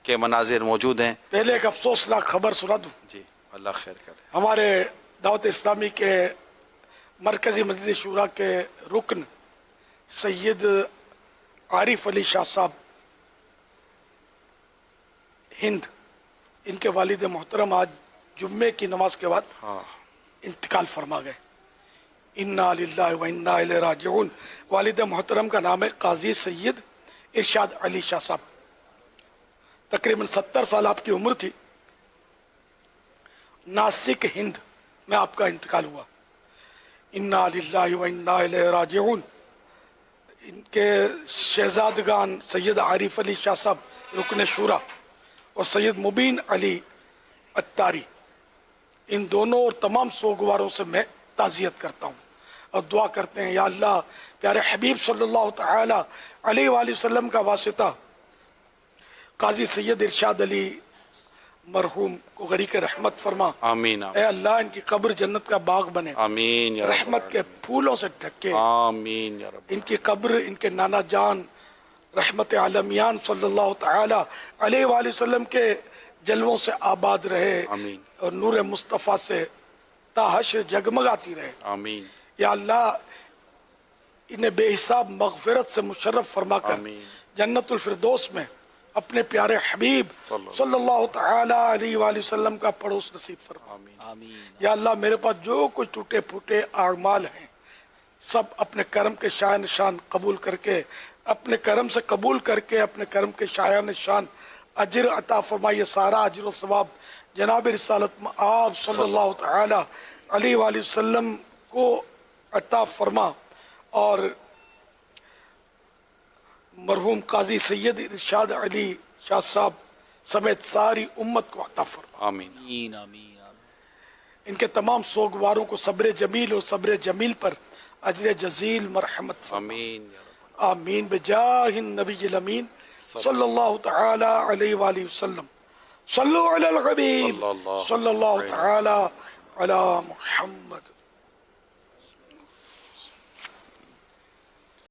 کے مناظر موجود ہیں۔ پہلے ایک افسوسناک خبر سنا دوں۔ جی اللہ خیر کرے۔ ہمارے دعوت اسلامی کے مرکزی مجلس شورا کے رکن سید عارف علی شاہ صاحب ہند، ان کے والد محترم آج جمعے کی نماز کے بعد انتقال فرما گئے۔ انا للہ و انا الیہ راجعون۔ والد محترم کا نام ہے قاضی سید ارشاد علی شاہ صاحب، تقریباً 70 سال آپ کی عمر تھی۔ ناسک ہند میں آپ کا انتقال ہوا۔ انا للہ و انا الیہ راجعون۔ ان کے شہزادگان سید عارف علی شاہ صاحب رکن شورا اور سید مبین علی اتاری، ان دونوں اور تمام سوگواروں سے میں تعزیت کرتا ہوں اور دعا کرتے ہیں یا اللہ پیارے حبیب صلی اللہ تعالی علیہ وآلہ وسلم کا واسطہ قاضی سید ارشاد علی مرحوم کو غریق رحمت فرما۔ آمین اے اللہ ان کی قبر جنت کا باغ بنے، آمین یا رب رحمت کے پھولوں سے ڈھکے۔ آمین یا رب۔ ان کی قبر ان کے نانا جان رحمت عالمیان صلی اللہ تعالی علیہ وآلہ وسلم کے جلووں سے آباد رہے آمین اور نور مصطفیٰ سے تا حشر جگمگاتی رہے۔ آمین یا اللہ انہیں بے حساب مغفرت سے مشرف فرما کر آمین۔ جنت الفردوس میں اپنے پیارے حبیب صلی اللہ تعالی علیہ وآلہ وسلم کا پڑوس نصیب فرما۔ آمین یا اللہ میرے پاس جو کچھ ٹوٹے پھوٹے اعمال ہیں سب اپنے کرم کے شایان شان قبول کر کے، اپنے کرم سے قبول کر کے اپنے کرم کے شایان شان اجر عطا فرمائیے۔ سارا اجر و ثواب جناب رسالت آپ صلی اللہ تعالی علیہ وآلہ وسلم کو عطا فرما اور مرحوم قاضی سید ارشاد علی شاہ صاحب سمیت ساری امت کو عطا فرما۔ آمین ان کے تمام سوگواروں کو صبر جمیل اور صبر جمیل پر اجر جزیل مرحمت فرما۔ آمین یا رب۔ آمین بجاہ النبی الامین صلی اللہ تعالی علیہ وآلہ وسلم۔ صلو علی الحبیب صلی اللہ تعالی علی محمد۔